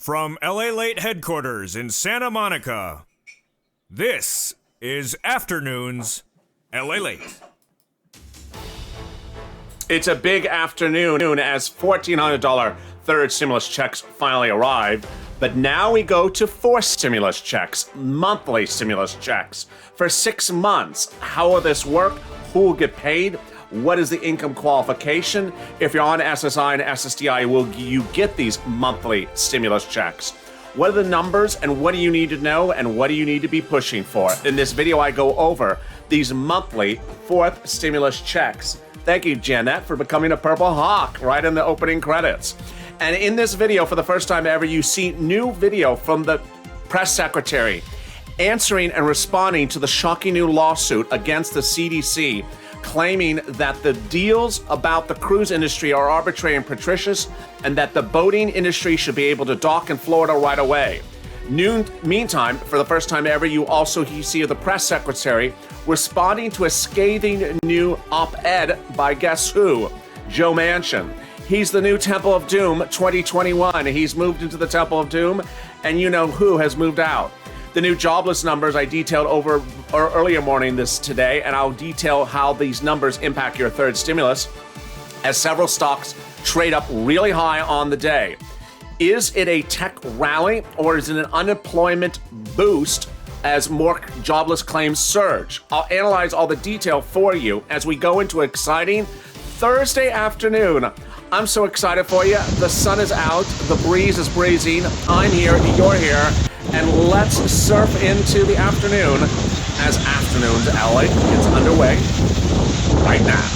From LALATE headquarters in Santa Monica, this is Afternoons LALATE. It's a big afternoon as $1,400 third stimulus checks finally arrived. But now we go to fourth stimulus checks, monthly stimulus checks for 6 months. How will this work? Who will get paid? What is the income qualification? If you're on SSI and SSDI, will you get these monthly stimulus checks? What are the numbers and what do you need to know and what do you need to be pushing for? In this video, I go over these monthly fourth stimulus checks. Thank you, Jeanette, for becoming a Purple Hawk right in the opening credits. And in this video, for the first time ever, you see new video from the press secretary answering and responding to the shocking new lawsuit against the CDC, claiming that the deals about the cruise industry are arbitrary and capricious, and that the boating industry should be able to dock in Florida right away. Meantime, for the first time ever, you see the press secretary responding to a scathing new op-ed by guess who? Joe Manchin. He's the new Temple of Doom 2021. He's moved into the Temple of Doom, and you know who has moved out. The new jobless numbers I detailed over earlier morning today, and I'll detail how these numbers impact your third stimulus as several stocks trade up really high on the day. Is it a tech rally or is it an unemployment boost as more jobless claims surge? I'll analyze all the detail for you as we go into an exciting Thursday afternoon. I'm so excited for you. The sun is out, the breeze is breezing, I'm here, you're here, and let's surf into the afternoon as Afternoons LA gets underway right now.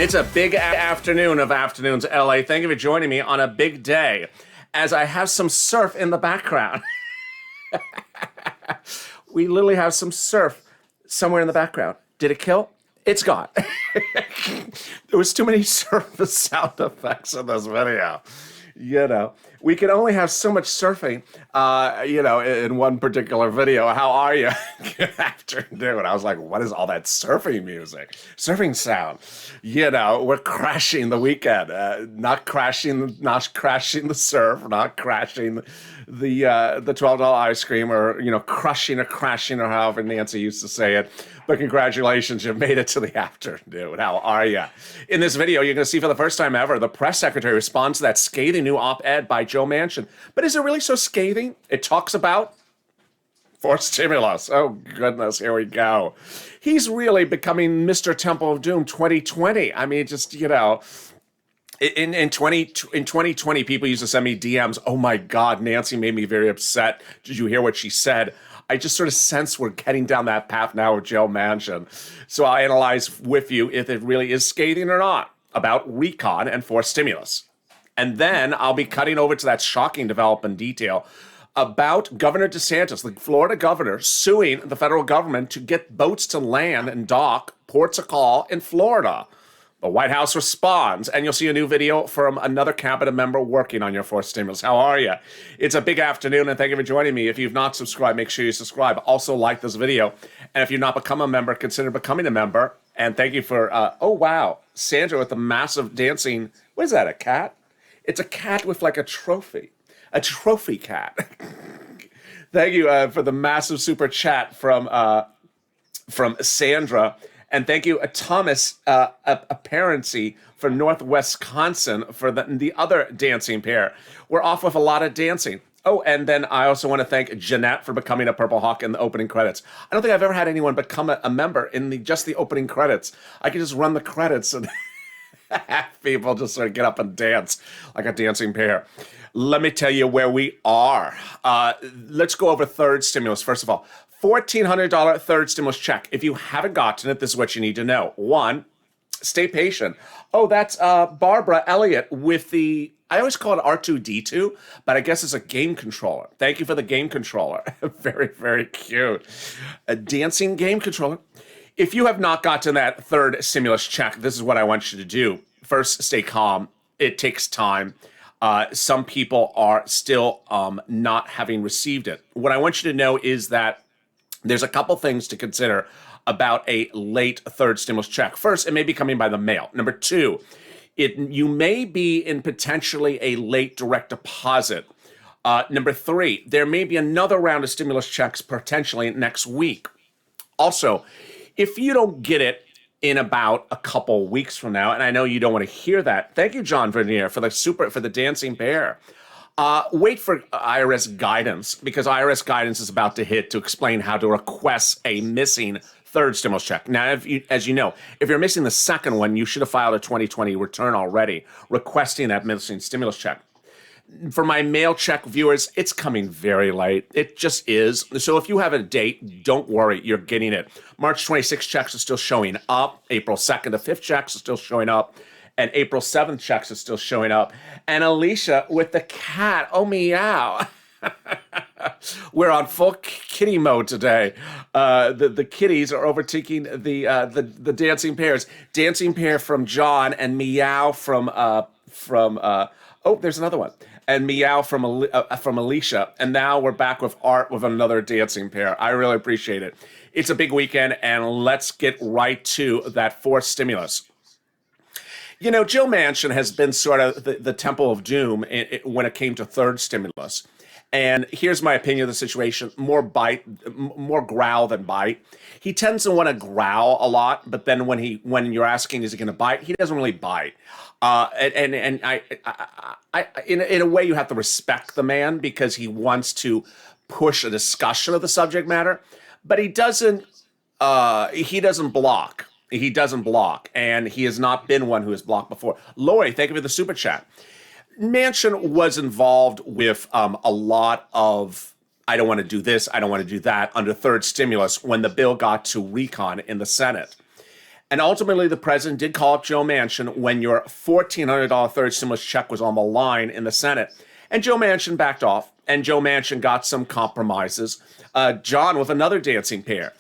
It's a big afternoon of Afternoons LA. Thank you for joining me on a big day as I have some surf in the background. We literally have some surf somewhere in the background. Did it kill? It's gone. There was too many surf sound effects in this video. You know, we can only have so much surfing, in one particular video. How are you? Good afternoon. I was like, what is all that surfing music? Surfing sound. You know, we're crashing the weekend. Not crashing the surf, not crashing the $12 ice cream or, crushing or crashing or however Nancy used to say it. But congratulations, you've made it to the afternoon. How are you? In this video, you're going to see for the first time ever, the press secretary responds to that scathing new op-ed by Joe Manchin. But is it really so scathing? It talks about fourth stimulus. Oh, goodness, here we go. He's really becoming Mr. Temple of Doom 2020. I mean, just, in 2020, people used to send me DMs. Oh, my God, Nancy made me very upset. Did you hear what she said? I just sort of sense we're getting down that path now with Joe Manchin. So I'll analyze with you if it really is scathing or not about recon and fourth stimulus. And then I'll be cutting over to that shocking development detail about Governor DeSantis, the Florida governor, suing the federal government to get boats to land and dock ports of call in Florida. The White House responds, and you'll see a new video from another cabinet member working on your fourth stimulus. How are you? It's a big afternoon, and thank you for joining me. If you've not subscribed, make sure you subscribe. Also, like this video. And if you've not become a member, consider becoming a member. And thank you for, oh, wow, Sandra with the massive dancing. What is that, a cat? It's a cat with like a trophy cat. Thank you for the massive super chat from Sandra. And thank you, Thomas Apparency from Northwest Wisconsin for the other dancing pair. We're off with a lot of dancing. Oh, and then I also want to thank Jeanette for becoming a Purple Hawk in the opening credits. I don't think I've ever had anyone become a member in just the opening credits. I can just run the credits and have people just sort of get up and dance like a dancing pair. Let me tell you where we are. Let's go over third stimulus. First of all, $1,400 third stimulus check. If you haven't gotten it, this is what you need to know. One, Stay patient. Oh, that's Barbara Elliott with the, I always call it R2D2, but I guess it's a game controller. Thank you for the game controller. Very, very cute. A dancing game controller. If you have not gotten that third stimulus check, this is what I want you to do. First, stay calm. It takes time. Some people are still not having received it. What I want you to know is that there's a couple things to consider about a late third stimulus check. First, it may be coming by the mail. Number two, you may be in potentially a late direct deposit. Number three, there may be another round of stimulus checks potentially next week. Also, if you don't get it in about a couple weeks from now, and I know you don't want to hear that, thank you, John Vernier, for the dancing bear. Wait for IRS guidance, because IRS guidance is about to hit to explain how to request a missing third stimulus check. Now, as you know, if you're missing the second one, you should have filed a 2020 return already requesting that missing stimulus check. For my mail check viewers, it's coming very late. It just is. So if you have a date, don't worry, you're getting it. March 26th checks are still showing up. April 2nd to 5th checks are still showing up. And April 7th checks are still showing up. And Alicia with the cat, oh meow. We're on full kitty mode today. The kitties are overtaking the dancing pairs. Dancing pair from John and meow from oh, there's another one. And meow from Alicia. And now we're back with Art with another dancing pair. I really appreciate it. It's a big weekend, and let's get right to that fourth stimulus. You know, Joe Manchin has been sort of the temple of doom when it came to third stimulus. And here's my opinion of the situation: more growl than bite. He tends to want to growl a lot, but then when you're asking is he going to bite, he doesn't really bite. And I in a way, you have to respect the man because he wants to push a discussion of the subject matter, but he doesn't block. He doesn't block, and he has not been one who has blocked before. Lori, thank you for the super chat. Manchin was involved with a lot of, I don't want to do this, I don't want to do that, under third stimulus when the bill got to recon in the Senate. And ultimately, the president did call up Joe Manchin when your $1,400 third stimulus check was on the line in the Senate. And Joe Manchin backed off, and Joe Manchin got some compromises. John with another dancing pair.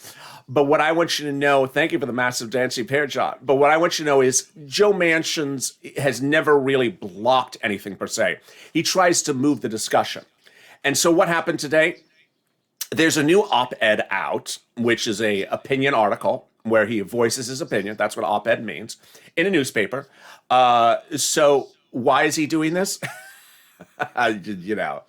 But what I want you to know, thank you for the massive dancing pair, John. But what I want you to know is Joe Manchin has never really blocked anything per se. He tries to move the discussion. And so what happened today? There's a new op-ed out, which is a opinion article where he voices his opinion. That's what op-ed means, in a newspaper. So why is he doing this? You know,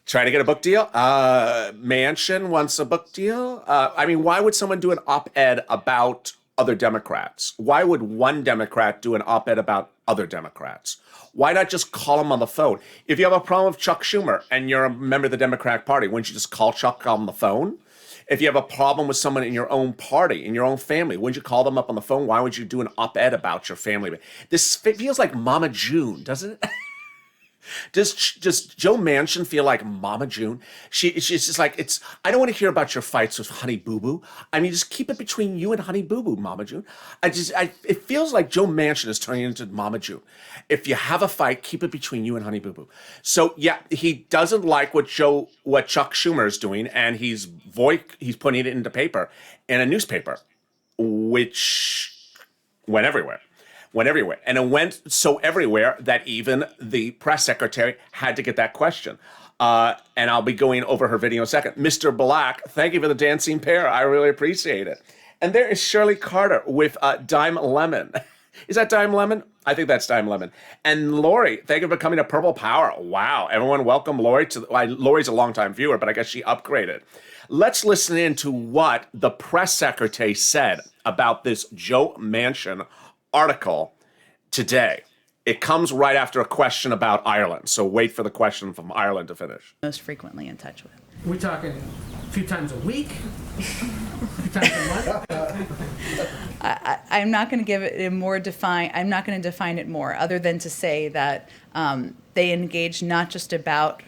trying to get a book deal. Manchin wants a book deal. I mean, why would someone do an op-ed about other Democrats? Why would one Democrat do an op-ed about other Democrats? Why not just call him on the phone? If you have a problem with Chuck Schumer and you're a member of the Democratic Party, wouldn't you just call Chuck on the phone? If you have a problem with someone in your own party, in your own family, wouldn't you call them up on the phone? Why would you do an op-ed about your family? This feels like Mama June, doesn't it? Does Joe Manchin feel like Mama June? She's just like, I don't want to hear about your fights with Honey Boo Boo. I mean, just keep it between you and Honey Boo Boo, Mama June. It feels like Joe Manchin is turning into Mama June. If you have a fight, keep it between you and Honey Boo Boo. So yeah, he doesn't like what Chuck Schumer is doing, and he's putting it into paper in a newspaper, which went everywhere. And it went so everywhere that even the press secretary had to get that question. And I'll be going over her video in a second. Mr. Black, thank you for the dancing pair. I really appreciate it. And there is Shirley Carter with Dime Lemon. Is that Dime Lemon? I think that's Dime Lemon. And Lori, thank you for coming to Purple Power. Wow, everyone welcome Lori. Lori's a longtime viewer, but I guess she upgraded. Let's listen in to what the press secretary said about this Joe Manchin article today. It comes right after a question about Ireland, so wait for the question from Ireland to finish. Most frequently in touch with. We're talking a few times a week, a few times a month. I'm not going to give it a more define. I'm not going to define it more, other than to say that they engage not just about.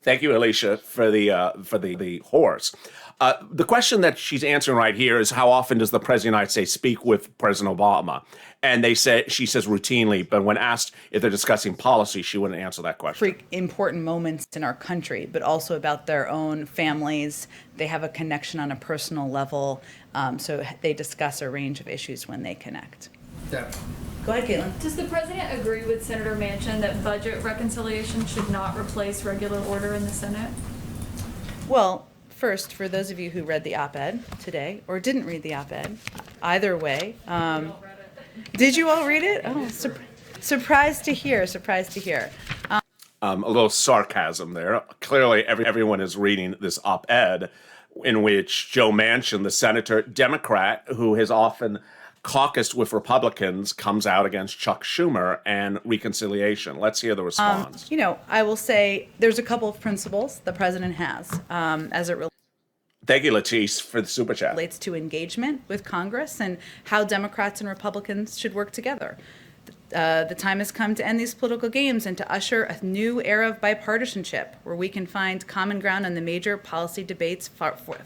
Thank you, Alicia, for the horse. The question that she's answering right here is, how often does the President of the United States speak with President Obama? And she says routinely, but when asked if they're discussing policy, she wouldn't answer that question. Important moments in our country, but also about their own families. They have a connection on a personal level, so they discuss a range of issues when they connect. Yeah. Go ahead, Caitlin. Does the president agree with Senator Manchin that budget reconciliation should not replace regular order in the Senate? Well, first, for those of you who read the op-ed today or didn't read the op-ed, either way, did you all read it? Oh, surprised to hear. Surprised to hear. A little sarcasm there. Clearly, everyone is reading this op-ed in which Joe Manchin, the senator Democrat who has often caucused with Republicans, comes out against Chuck Schumer and reconciliation. Let's hear the response. I will say there's a couple of principles the president has as it relates. Thank you, Latice, for the super chat. Relates to engagement with Congress and how Democrats and Republicans should work together. The time has come to end these political games and to usher a new era of bipartisanship where we can find common ground on the major policy debates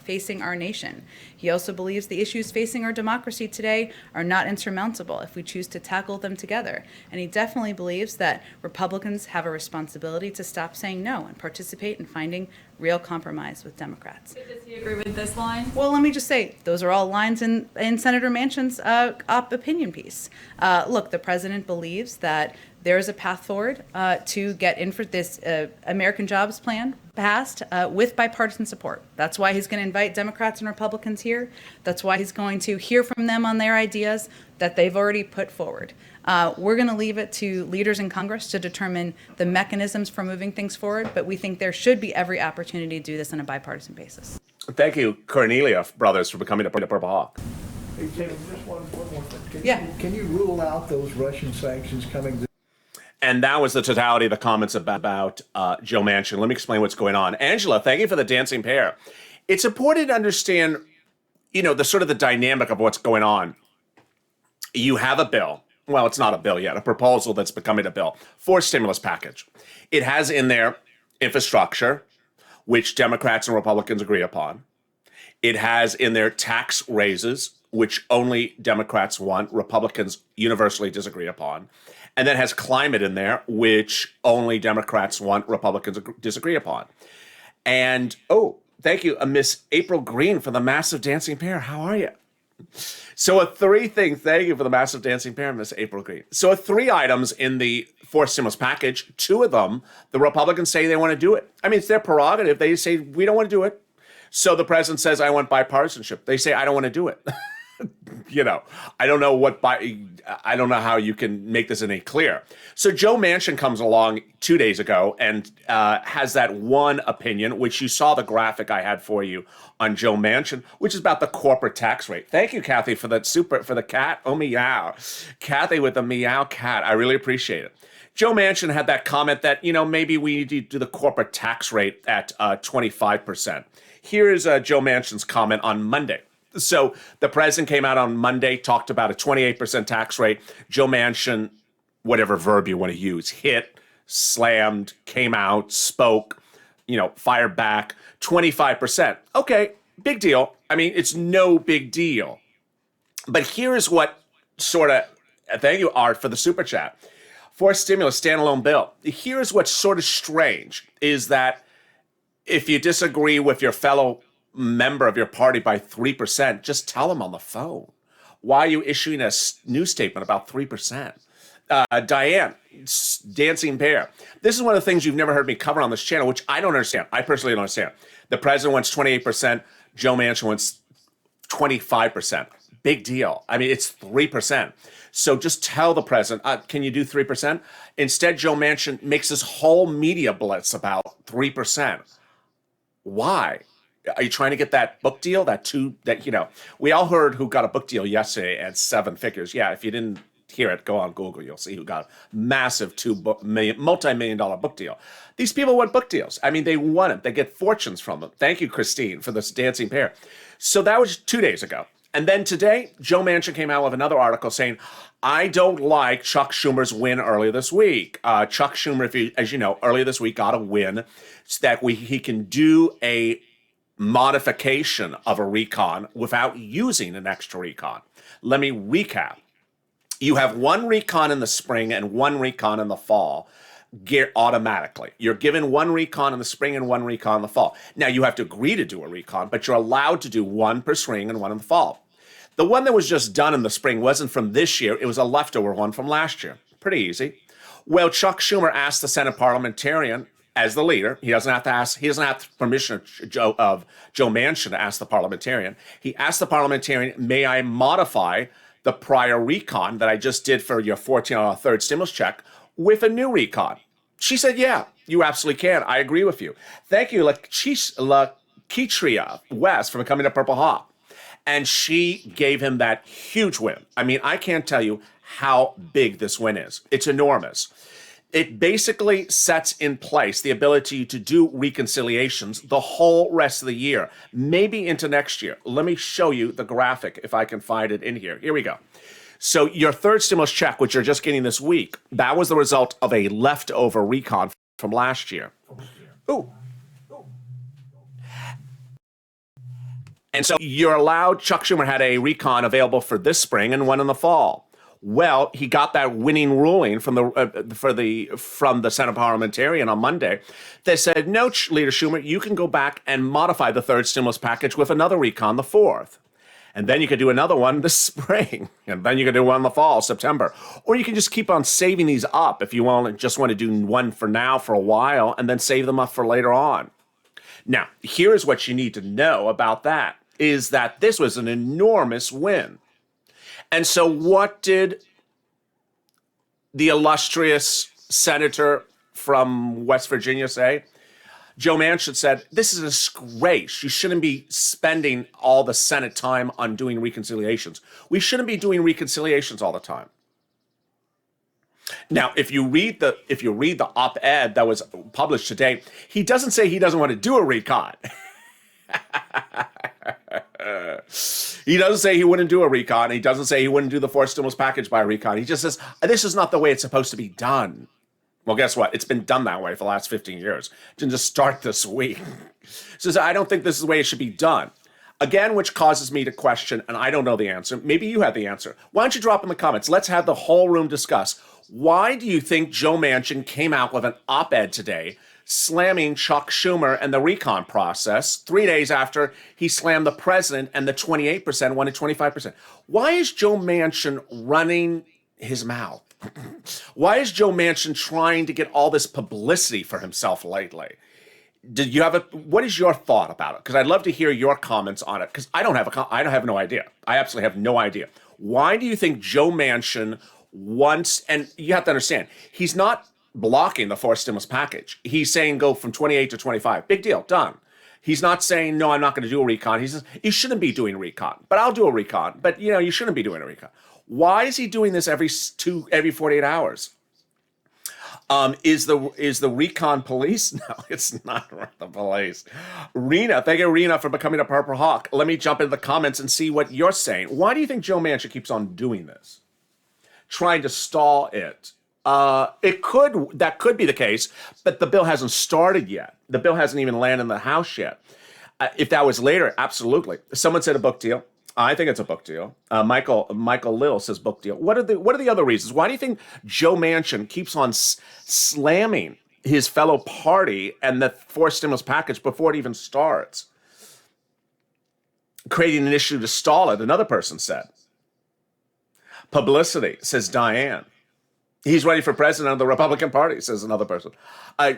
facing our nation. He also believes the issues facing our democracy today are not insurmountable if we choose to tackle them together. And he definitely believes that Republicans have a responsibility to stop saying no and participate in finding real compromise with Democrats. Does he agree with this line? Well, let me just say, those are all lines in Senator Manchin's opinion piece. Look, the president believes that there is a path forward to get this American Jobs Plan passed with bipartisan support. That's why he's going to invite Democrats and Republicans here. That's why he's going to hear from them on their ideas that they've already put forward. We're going to leave it to leaders in Congress to determine the mechanisms for moving things forward, but we think there should be every opportunity to do this on a bipartisan basis. Thank you, Cornelia brothers, for becoming a Purple Hawk. Hey, Jim, just one more thing. Yeah. Can you rule out those Russian sanctions coming? And that was the totality of the comments about Joe Manchin. Let me explain what's going on. Angela, thank you for the dancing pair. It's important to understand, the sort of the dynamic of what's going on. You have a bill. Well, it's not a bill yet, a proposal that's becoming a bill for a stimulus package. It has in there infrastructure, which Democrats and Republicans agree upon. It has in there tax raises, which only Democrats want, Republicans universally disagree upon. And then has climate in there, which only Democrats want, Republicans disagree upon. And, thank you, Miss April Green for the massive dancing pair. How are you? So thank you for the massive dancing pair, Miss April Green. So 3 items in the fourth stimulus package, 2 of them, the Republicans say they want to do it. I mean, it's their prerogative. They say, we don't want to do it. So the president says, I want bipartisanship. They say, I don't want to do it. I don't know how you can make this any clear. So Joe Manchin comes along 2 days ago and has that one opinion, which you saw the graphic I had for you on Joe Manchin, which is about the corporate tax rate. Thank you, Kathy, for the cat. Oh, meow. Kathy with the meow cat. I really appreciate it. Joe Manchin had that comment that, maybe we need to do the corporate tax rate at 25%. Here is Joe Manchin's comment on Monday. So the president came out on Monday, talked about a 28% tax rate. Joe Manchin, whatever verb you want to use, hit, slammed, came out, spoke, fired back, 25%. Okay, big deal. I mean, it's no big deal. But here's what sort of, thank you, Art, for the super chat. For a stimulus standalone bill, here's what's sort of strange is that if you disagree with your fellow member of your party by 3%, just tell them on the phone. Why are you issuing a news statement about 3%? Diane, dancing bear. This is one of the things you've never heard me cover on this channel, which I don't understand. I personally don't understand. The president wants 28%. Joe Manchin wants 25%. Big deal. I mean, it's 3%. So just tell the president, can you do 3%? Instead, Joe Manchin makes this whole media blitz about 3%. Why? Are you trying to get that book deal? We all heard who got a book deal yesterday at 7 figures. Yeah, if you didn't hear it, go on Google. You'll see who got a massive multi-million-dollar book deal. These people want book deals. I mean, they want it. They get fortunes from them. Thank you, Christine, for this dancing pair. So that was 2 days ago. And then today, Joe Manchin came out with another article saying, I don't like Chuck Schumer's win earlier this week. Chuck Schumer, as you know, earlier this week got a win so that he can do a modification of a recon without using an extra recon. Let me recap. You have one recon in the spring and one recon in the fall. Automatically. You're given one recon in the spring and one recon in the fall. Now, you have to agree to do a recon, but you're allowed to do one per spring and one in the fall. The one that was just done in the spring wasn't from this year. It was a leftover one from last year. Pretty easy. Well, Chuck Schumer asked the Senate parliamentarian, as the leader, he doesn't have permission of Joe Manchin to ask the parliamentarian. He asked the parliamentarian, may I modify the prior recon that I just did for your $14 third stimulus check with a new recon? She said, yeah, you absolutely can. I agree with you. Thank you, Laketria West, for coming to Purple Hawk. And she gave him that huge win. I mean, I can't tell you how big this win is. It's enormous. It basically sets in place the ability to do reconciliations the whole rest of the year, maybe into next year. Let me show you the graphic if I can find it in here. Here we go. So your third stimulus check, which you're just getting this week, that was the result of a leftover recon from last year. Ooh. And so you're allowed, Chuck Schumer had a recon available for this spring and one in the fall. Well, he got that winning ruling from the Senate parliamentarian on Monday. They said, no, Leader Schumer, you can go back and modify the third stimulus package with another recon, the fourth. And then you could do another one this spring. And then you could do one in the fall, September. Or you can just keep on saving these up if you just want to do one for now for a while and then save them up for later on. Now, here's what you need to know about that, is that this was an enormous win. And so what did the illustrious senator from West Virginia say? Joe Manchin said, this is a disgrace. You shouldn't be spending all the Senate time on doing reconciliations. We shouldn't be doing reconciliations all the time. Now, if you read the op-ed that was published today, he doesn't say he doesn't want to do a recon. He doesn't say he wouldn't do a recon. He doesn't say he wouldn't do the fourth stimulus package by a recon. He just says, this is not the way it's supposed to be done. Well, guess what? It's been done that way for the last 15 years. It didn't just start this week. Says, I don't think this is the way it should be done. Again, which causes me to question, and I don't know the answer. Maybe you have the answer. Why don't you drop in the comments? Let's have the whole room discuss. Why do you think Joe Manchin came out with an op-ed today slamming Chuck Schumer and the recon process 3 days after he slammed the president and the 28% wanted 25%? Why is Joe Manchin running his mouth? Why is Joe Manchin trying to get all this publicity for himself lately? What is your thought about it? Because I'd love to hear your comments on it, because I have no idea. I absolutely have no idea. Why do you think Joe Manchin wants, and you have to understand, he's not blocking the fourth stimulus package. He's saying go from 28 to 25. Big deal, done. He's not saying, no, I'm not going to do a recon. He says, you shouldn't be doing recon, but I'll do a recon. But, you shouldn't be doing a recon. Why is he doing this every 48 hours? Is the recon police? No, it's not the police. Rena, thank you, Rena, for becoming a Purple Hawk. Let me jump into the comments and see what you're saying. Why do you think Joe Manchin keeps on doing this? Trying to stall it. That could be the case, but the bill hasn't started yet. The bill hasn't even landed in the House yet. If that was later, absolutely. Someone said a book deal. I think it's a book deal. Michael Lill says book deal. What are the other reasons? Why do you think Joe Manchin keeps on slamming his fellow party and the fourth stimulus package before it even starts? Creating an issue to stall it, another person said. Publicity, says Diane. He's ready for president of the Republican Party, says another person. A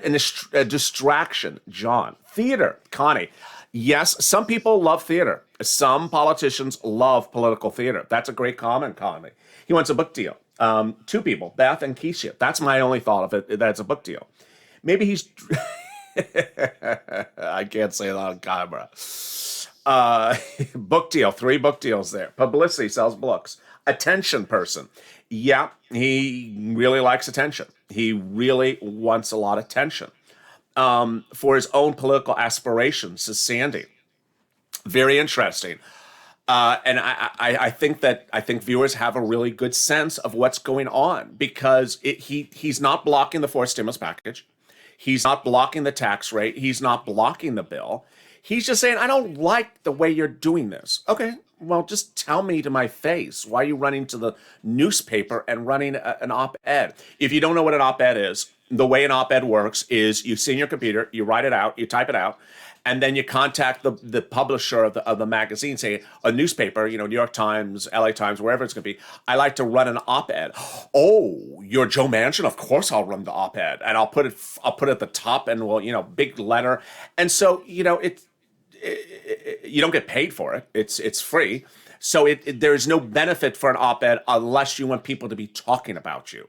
distraction, John. Theater, Connie. Yes, some people love theater. Some politicians love political theater. That's a great comment, Connie. He wants a book deal. Two people, Beth and Keisha. That's my only thought of it, that's a book deal. Maybe he's... I can't say that on camera. Book deal, 3 book deals there. Publicity sells books. Attention person. Yeah, he really likes attention. He really wants a lot of attention for his own political aspirations, says Sandy. Very interesting. And I think viewers have a really good sense of what's going on because he's not blocking the fourth stimulus package. He's not blocking the tax rate. He's not blocking the bill. He's just saying, I don't like the way you're doing this. Okay, well, just tell me to my face why are you running to the newspaper and running an op-ed. If you don't know what an op-ed is, the way an op-ed works is you see in your computer, you write it out, you type it out, and then you contact the publisher of the magazine, say a newspaper, New York Times, LA Times, wherever it's going to be. I like to run an op-ed. Oh, you're Joe Manchin? Of course I'll run the op-ed, and I'll put it at the top, and big letter. And so you don't get paid for it. It's free. So there's no benefit for an op-ed unless you want people to be talking about you.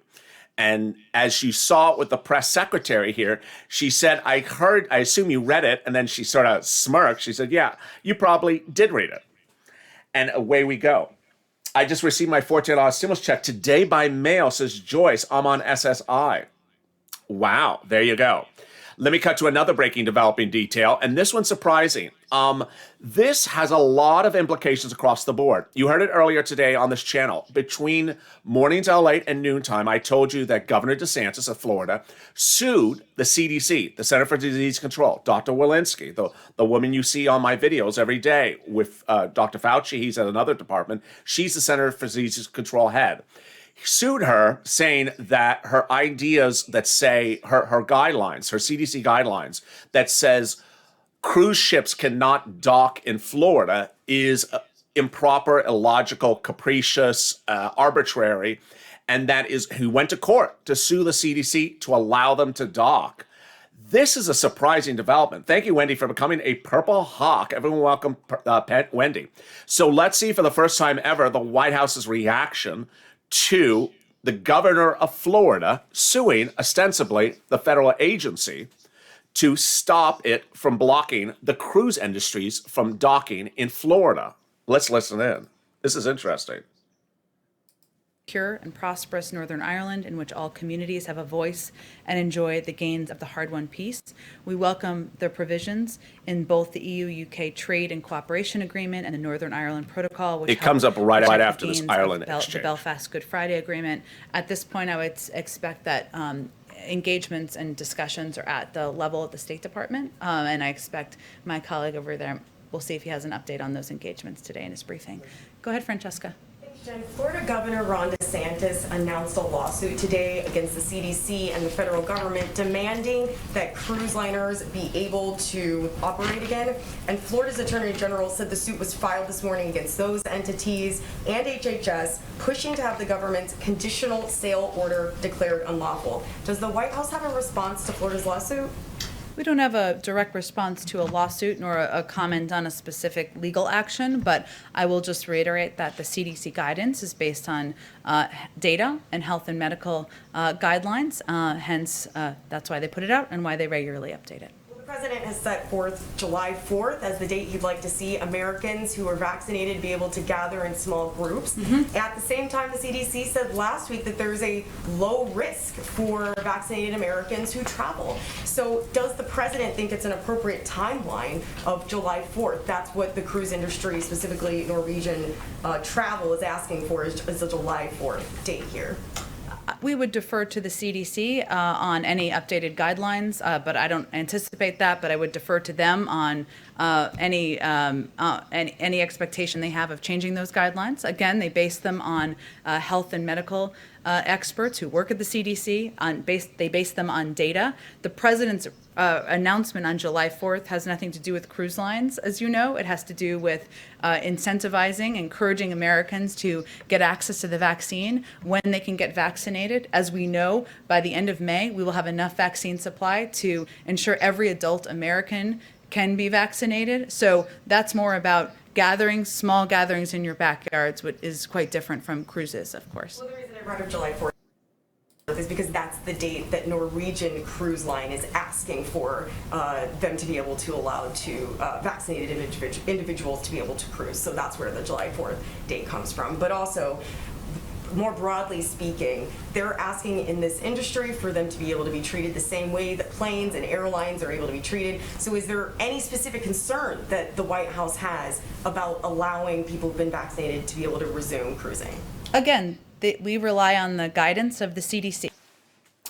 And as you saw with the press secretary here, she said, I assume you read it. And then she sort of smirked. She said, yeah, you probably did read it. And away we go. I just received my $14 stimulus check today by mail, says Joyce. I'm on SSI. Wow, there you go. Let me cut to another breaking developing detail, and this one's surprising. This has a lot of implications across the board. You heard it earlier today on this channel. Between mornings till late and noontime, I told you that Governor DeSantis of Florida sued the CDC, the Center for Disease Control, Dr. Walensky, the woman you see on my videos every day with Dr. Fauci. He's at another department. She's the Center for Disease Control head. He sued her, saying that her ideas that say her guidelines, her CDC guidelines, that says cruise ships cannot dock in Florida is improper, illogical, capricious, arbitrary, and he went to court to sue the CDC to allow them to dock. This is a surprising development. Thank you, Wendy, for becoming a Purple Hawk. Everyone welcome Wendy. So let's see for the first time ever the White House's reaction to the governor of Florida suing, ostensibly, the federal agency to stop it from blocking the cruise industries from docking in Florida. Let's listen in. This is interesting. Secure and prosperous Northern Ireland in which all communities have a voice and enjoy the gains of the hard-won peace. We welcome the provisions in both the EU-UK Trade and Cooperation Agreement and the Northern Ireland Protocol, which it comes up right after this Ireland the exchange. Belfast Good Friday Agreement. At this point, I would expect that engagements and discussions are at the level of the State Department, and I expect my colleague over there, we'll see if he has an update on those engagements today in his briefing. Go ahead, Francesca. Jen, Florida Governor Ron DeSantis announced a lawsuit today against the CDC and the federal government demanding that cruise liners be able to operate again. And Florida's Attorney General said the suit was filed this morning against those entities and HHS, pushing to have the government's conditional sale order declared unlawful. Does the White House have a response to Florida's lawsuit? We don't have a direct response to a lawsuit nor a comment on a specific legal action, but I will just reiterate that the CDC guidance is based on data and health and medical guidelines. Hence, that's why they put it out and why they regularly update it. The president has set forth July 4th as the date he'd like to see Americans who are vaccinated be able to gather in small groups. At the same time, the CDC said last week that there's a low risk for vaccinated Americans who travel. So does the president think it's an appropriate timeline of July 4th? That's what the cruise industry, specifically Norwegian travel, is asking for, is a July 4th date here. We would defer to the CDC on any updated guidelines, but I don't anticipate that. But I would defer to them on any expectation they have of changing those guidelines. Again, they base them on health and medical experts who work at the CDC. They base them on data. The president's announcement on July 4th has nothing to do with cruise lines, as you know. It has to do with incentivizing, encouraging Americans to get access to the vaccine when they can get vaccinated. As we know, by the end of May, we will have enough vaccine supply to ensure every adult American can be vaccinated. So that's more about gatherings, small gatherings in your backyards, which is quite different from cruises, of course. Well, the reason I brought up July 4th is because that's the date that Norwegian Cruise Line is asking for them to be able to allow to vaccinated individuals to be able to cruise. So that's where the July 4th date comes from. But also, more broadly speaking, they're asking in this industry for them to be able to be treated the same way that planes and airlines are able to be treated. So is there any specific concern that the White House has about allowing people who've been vaccinated to be able to resume cruising? Again, we rely on the guidance of the CDC.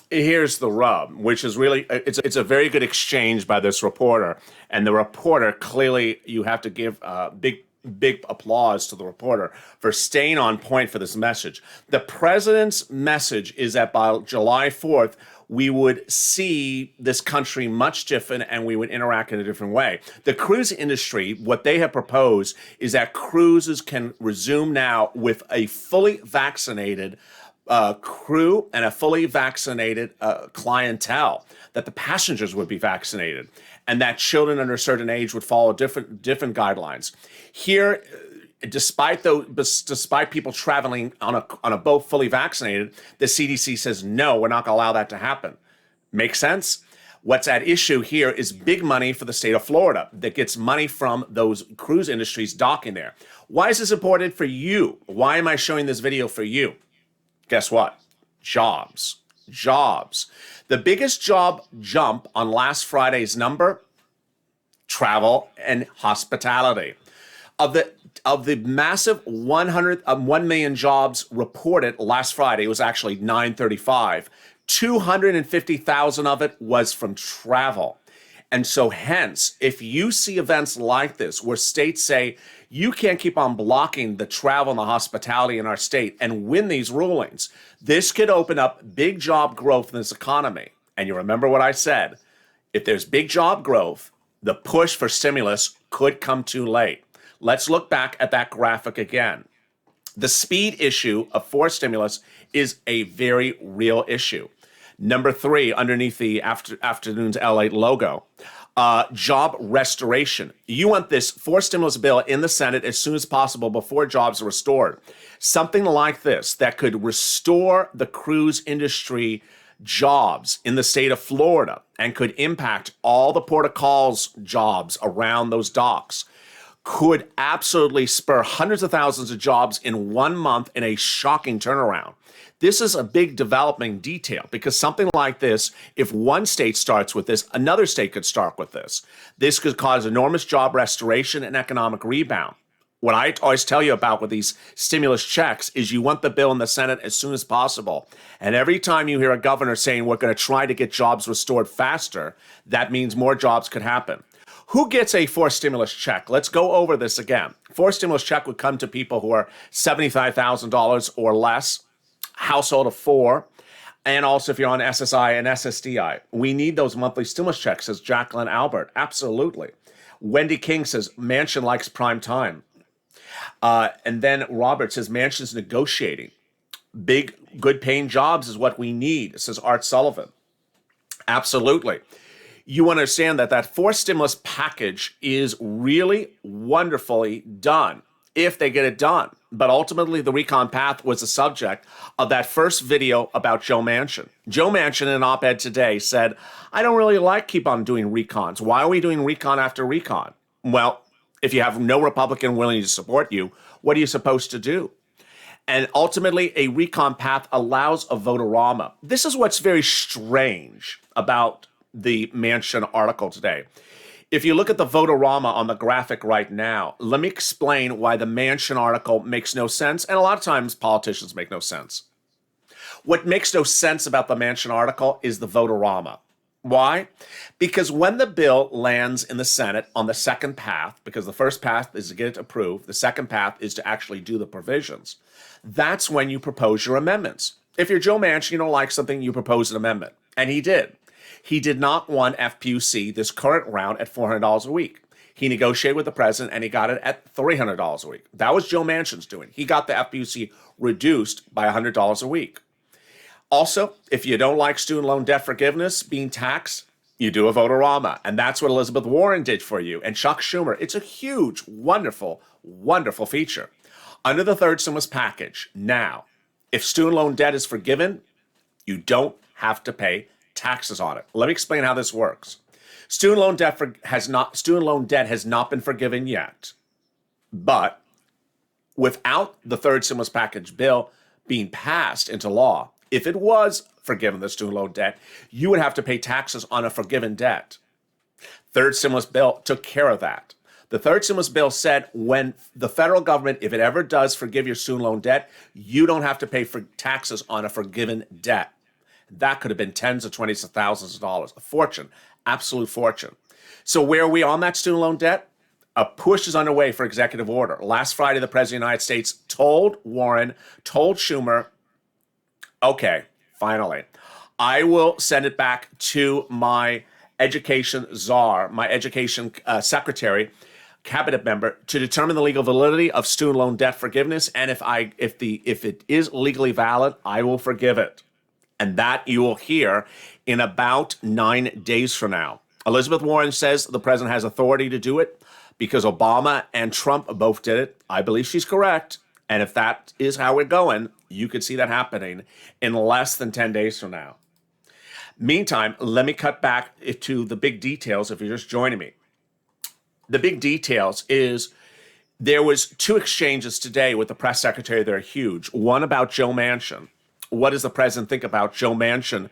Here's the rub, which is really, it's a very good exchange by this reporter. And the reporter, clearly, you have to give big applause to the reporter for staying on point for this message. The president's message is that by July 4th, we would see this country much different and we would interact in a different way. The cruise industry, what they have proposed is that cruises can resume now with a fully vaccinated crew and a fully vaccinated clientele, that the passengers would be vaccinated and that children under a certain age would follow different guidelines. Here, despite people traveling on a boat fully vaccinated, the CDC says, no, we're not going to allow that to happen. Make sense? What's at issue here is big money for the state of Florida that gets money from those cruise industries docking there. Why is this important for you? Why am I showing this video for you? Guess what? Jobs. The biggest job jump on last Friday's number, travel and hospitality. Of the massive 1 million jobs reported last Friday, it was actually 935. 250,000 of it was from travel. And so hence, if you see events like this where states say, you can't keep on blocking the travel and the hospitality in our state and win these rulings, this could open up big job growth in this economy. And you remember what I said, if there's big job growth, the push for stimulus could come too late. Let's look back at that graphic again. The speed issue of forced stimulus is a very real issue. Number 3, underneath the Afternoons LA logo, job restoration. You want this forced stimulus bill in the Senate as soon as possible before jobs are restored. Something like this that could restore the cruise industry jobs in the state of Florida and could impact all the port of calls jobs around those docks, could absolutely spur hundreds of thousands of jobs in 1 month in a shocking turnaround. This is a big developing detail because something like this, if one state starts with this, another state could start with this. This could cause enormous job restoration and economic rebound. What I always tell you about with these stimulus checks is you want the bill in the Senate as soon as possible. And every time you hear a governor saying we're going to try to get jobs restored faster, that means more jobs could happen. Who gets a forced stimulus check? Let's go over this again. Forced stimulus check would come to people who are $75,000 or less, household of 4, and also if you're on SSI and SSDI. We need those monthly stimulus checks, says Jacqueline Albert. Absolutely. Wendy King says, Manchin likes prime time. And then Robert says, Manchin's negotiating. Big, good paying jobs is what we need, says Art Sullivan. Absolutely. You understand that forced stimulus package is really wonderfully done if they get it done. But ultimately, the recon path was the subject of that first video about Joe Manchin. Joe Manchin in an op-ed today said, I don't really keep on doing recons. Why are we doing recon after recon? Well, if you have no Republican willing to support you, what are you supposed to do? And ultimately, a recon path allows a votorama. This is what's very strange about the Manchin article today. If you look at the votorama on the graphic right now, let me explain why the Manchin article makes no sense, and a lot of times politicians make no sense. What makes no sense about the Manchin article is the votorama. Why? Because when the bill lands in the Senate on the second path, because the first path is to get it approved, the second path is to actually do the provisions, that's when you propose your amendments. If you're Joe Manchin, you don't like something, you propose an amendment. And he did. He did not want FPUC this current round at $400 a week. He negotiated with the president and he got it at $300 a week. That was Joe Manchin's doing. He got the FPUC reduced by $100 a week. Also, if you don't like student loan debt forgiveness being taxed, you do a votorama. And that's what Elizabeth Warren did for you. And Chuck Schumer. It's a huge, wonderful, wonderful feature. Under the third stimulus package, now, if student loan debt is forgiven, you don't have to pay taxes on it. Let me explain how this works. Student loan debt has not been forgiven yet. But without the third stimulus package bill being passed into law, if it was forgiven, the student loan debt, you would have to pay taxes on a forgiven debt. Third stimulus bill took care of that. The third stimulus bill said when the federal government, if it ever does forgive your student loan debt, you don't have to pay for taxes on a forgiven debt. That could have been tens of twenties of thousands of dollars, a fortune, absolute fortune. So where are we on that student loan debt? A push is underway for executive order. Last Friday, the President of the United States told Warren, told Schumer, okay, finally, I will send it back to my education czar, my education secretary, cabinet member, to determine the legal validity of student loan debt forgiveness. And if it is legally valid, I will forgive it. And that you will hear in about 9 days from now. Elizabeth Warren says the president has authority to do it because Obama and Trump both did it. I believe she's correct. And if that is how we're going, you could see that happening in less than 10 days from now. Meantime, let me cut back to the big details if you're just joining me. The big details is there was 2 exchanges today with the press secretary that are huge. One about Joe Manchin. What does the president think about Joe Manchin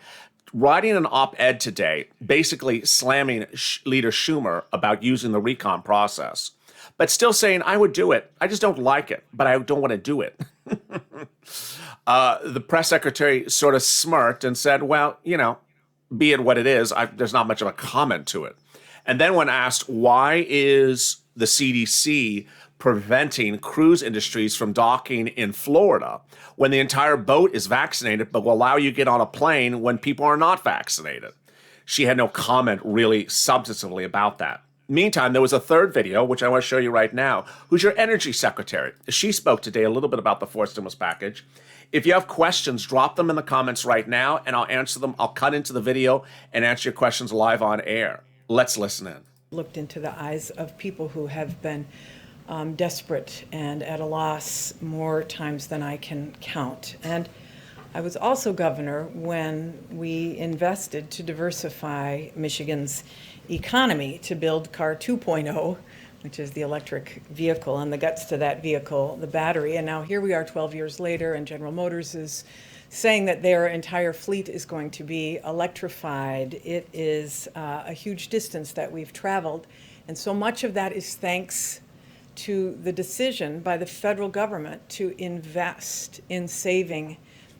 writing an op-ed today, basically slamming Leader Schumer about using the recon process, but still saying, I would do it. I just don't like it, but I don't want to do it. The press secretary sort of smirked and said, well, you know, be it what it is, there's not much of a comment to it. And then when asked, why is the CDC preventing cruise industries from docking in Florida when the entire boat is vaccinated, but will allow you to get on a plane when people are not vaccinated? She had no comment really substantively about that. Meantime, there was a third video, which I want to show you right now, who's your energy secretary. She spoke today a little bit about the fourth stimulus package. If you have questions, drop them in the comments right now, and I'll answer them. I'll cut into the video and answer your questions live on air. Let's listen in. Looked into the eyes of people who have been desperate and at a loss more times than I can count. And I was also governor when we invested to diversify Michigan's economy to build Car 2.0, which is the electric vehicle, and the guts to that vehicle, the battery. And now here we are 12 years later, and General Motors is saying that their entire fleet is going to be electrified. It is a huge distance that we've traveled, and so much of that is thanks to the decision by the federal government to invest in saving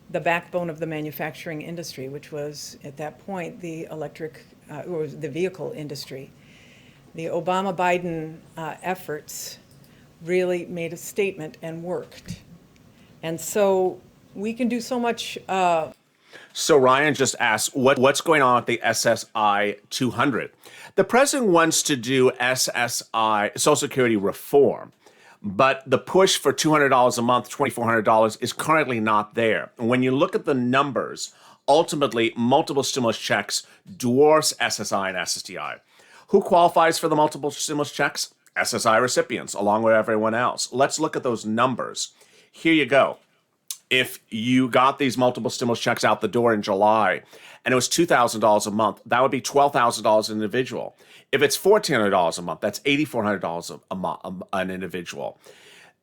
the backbone of the manufacturing industry, which was at that point the electric or the vehicle industry. The Obama-Biden efforts really made a statement and worked. And so we can do so much. So Ryan just asked, what's going on with the SSI 200? The president wants to do SSI, Social Security reform, but the push for $200 a month, $2,400 is currently not there. And when you look at the numbers, ultimately, multiple stimulus checks dwarfs SSI and SSDI. Who qualifies for the multiple stimulus checks? SSI recipients, along with everyone else. Let's look at those numbers. Here you go. If you got these multiple stimulus checks out the door in July and it was $2,000 a month, that would be $12,000 an individual. If it's $1,400 a month, that's $8,400 a month, an individual.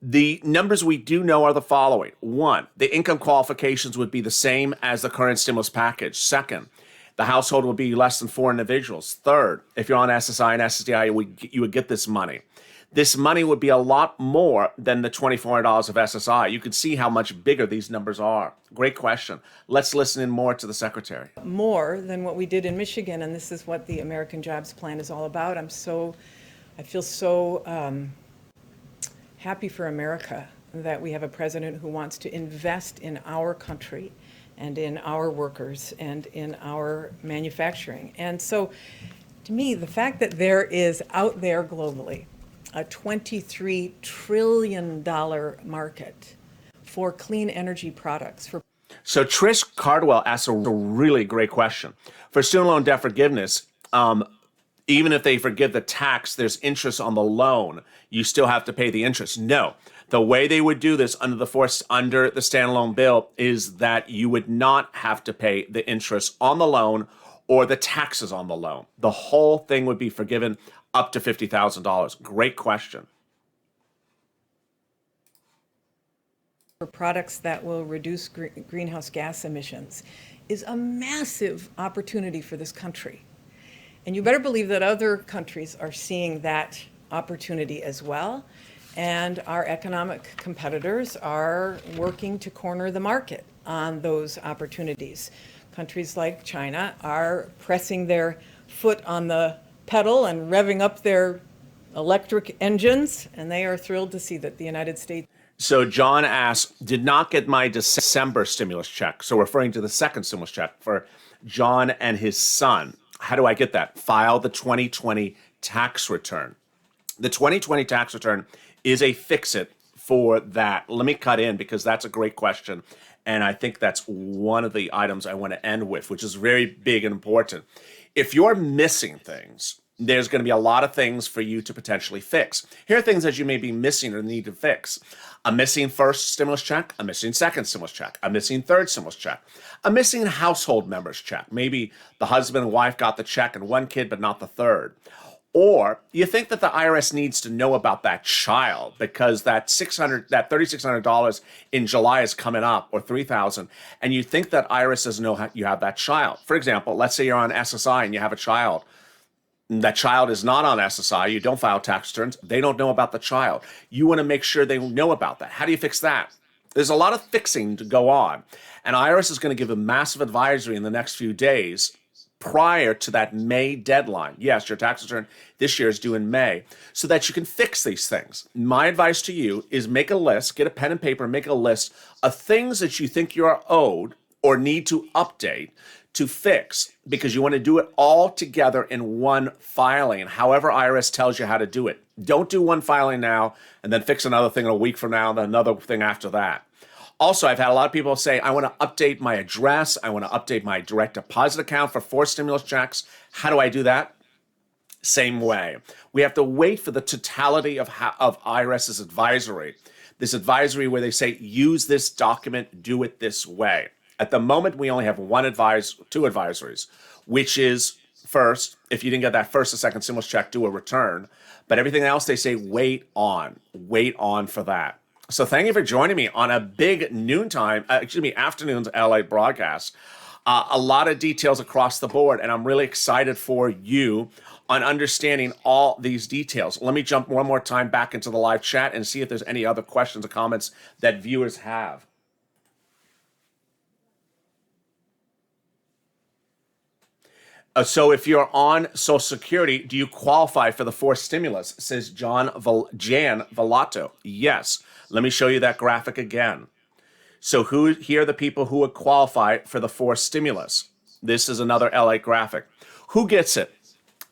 The numbers we do know are the following. 1, the income qualifications would be the same as the current stimulus package. 2nd, the household would be less than 4 individuals. 3rd, if you're on SSI and SSDI, you would get this money. This money would be a lot more than the $2,400 of SSI. You can see how much bigger these numbers are. Great question. Let's listen in more to the secretary. More than what we did in Michigan, and this is what the American Jobs Plan is all about. I feel so happy for America that we have a president who wants to invest in our country and in our workers and in our manufacturing. And so, to me, the fact that there is out there globally a $23 trillion market for clean energy products. So Trish Cardwell asked a really great question. For student loan debt forgiveness, even if they forgive the tax, there's interest on the loan. You still have to pay the interest. No. The way they would do this under the standalone bill is that you would not have to pay the interest on the loan or the taxes on the loan. The whole thing would be forgiven up to $50,000. Great question. for products that will reduce greenhouse gas emissions is a massive opportunity for this country. And you better believe that other countries are seeing that opportunity as well. And our economic competitors are working to corner the market on those opportunities. Countries like China are pressing their foot on the pedal and revving up their electric engines, and they are thrilled to see that the United States. So John asks, did not get my December stimulus check. So referring to the second stimulus check for John and his son. How do I get that? File the 2020 tax return. The 2020 tax return is a fix-it for that. Let me cut in because that's a great question. And I think that's one of the items I want to end with, which is very big and important. If you're missing things, there's going to be a lot of things for you to potentially fix. Here are things that you may be missing or need to fix. A missing first stimulus check, a missing second stimulus check, a missing third stimulus check, a missing household members check. Maybe the husband and wife got the check and one kid, but not the third. Or you think that the IRS needs to know about that child because that $3,600 in July is coming up, or $3,000, and you think that IRS doesn't know you have that child. For example, let's say you're on SSI and you have a child. That child is not on SSI. You don't file tax returns. They don't know about the child. You want to make sure they know about that. How do you fix that? There's a lot of fixing to go on. And IRS is going to give a massive advisory in the next few days prior to that May deadline. Yes, your tax return this year is due in May, so that you can fix these things. My advice to you is make a list, get a pen and paper, make a list of things that you think you are owed or need to update to fix, because you want to do it all together in one filing, however IRS tells you how to do it. Don't do one filing now and then fix another thing a week from now and then another thing after that. Also, I've had a lot of people say, I want to update my address. I want to update my direct deposit account for 4 stimulus checks. How do I do that? Same way. We have to wait for the totality of IRS's advisory. This advisory where they say, use this document, do it this way. At the moment, we only have two advisories, which is first, if you didn't get that first or second stimulus check, do a return. But everything else, they say, wait on for that. So thank you for joining me on a big afternoon's LA broadcast. A lot of details across the board, and I'm really excited for you on understanding all these details. Let me jump one more time back into the live chat and see if there's any other questions or comments that viewers have. So if you're on Social Security, do you qualify for the 4th stimulus? Says Jan Velato. Yes. Let me show you that graphic again. So here are the people who would qualify for the 4th stimulus. This is another LA graphic. Who gets it?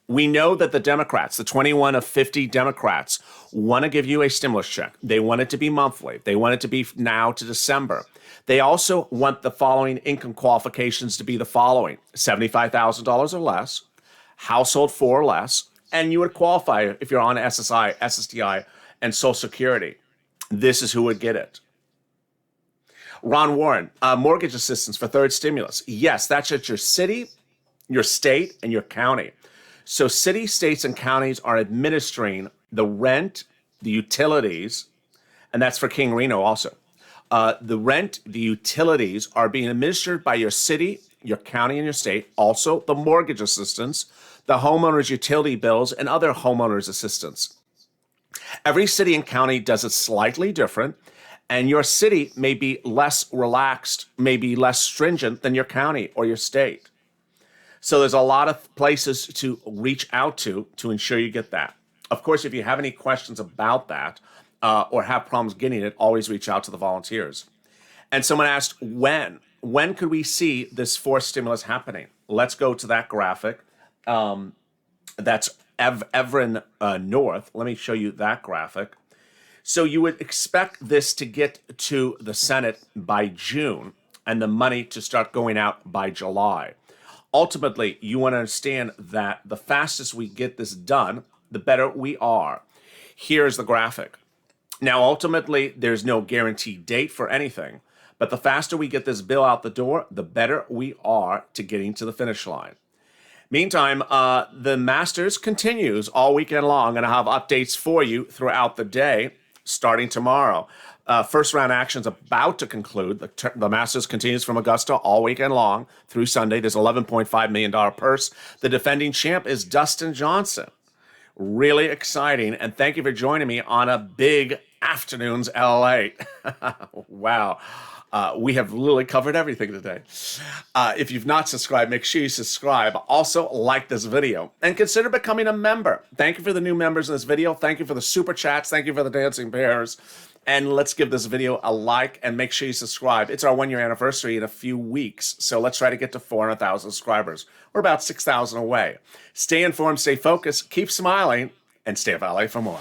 We know that the Democrats, the 21 of 50 Democrats, want to give you a stimulus check. They want it to be monthly. They want it to be now to December. They also want the following income qualifications to be the following: $75,000 or less, household 4 or less, and you would qualify if you're on SSI, SSDI, and Social Security. This is who would get it. Ron Warren, mortgage assistance for 3rd stimulus. Yes, that's at your city, your state, and your county. So cities, states, and counties are administering the rent, the utilities, and that's for King Reno also. The rent, the utilities are being administered by your city, your county, and your state. Also, the mortgage assistance, the homeowner's utility bills, and other homeowners' assistance. Every city and county does it slightly different, and your city may be less relaxed, may be less stringent than your county or your state. So there's a lot of places to reach out to ensure you get that. Of course, if you have any questions about that or have problems getting it, always reach out to the volunteers. And someone asked, when could we see this 4th stimulus happening? Let's go to that graphic. That's Everin North. Let me show you that graphic. So you would expect this to get to the Senate by June and the money to start going out by July. Ultimately, you want to understand that the fastest we get this done, the better we are. Here's the graphic. Now, ultimately, there's no guaranteed date for anything, but the faster we get this bill out the door, the better we are to getting to the finish line. Meantime, the Masters continues all weekend long, and I have updates for you throughout the day, starting tomorrow. First round action's about to conclude. The Masters continues from Augusta all weekend long through Sunday. There's $11.5 million purse. The defending champ is Dustin Johnson. Really exciting. And thank you for joining me on a big afternoon's LALATE. Wow. We have literally covered everything today. If you've not subscribed, make sure you subscribe. Also, like this video and consider becoming a member. Thank you for the new members in this video. Thank you for the super chats. Thank you for the dancing bears. And let's give this video a like and make sure you subscribe. It's our 1-year anniversary in a few weeks. So let's try to get to 400,000 subscribers. We're about 6,000 away. Stay informed, stay focused, keep smiling, and stay at LA for more.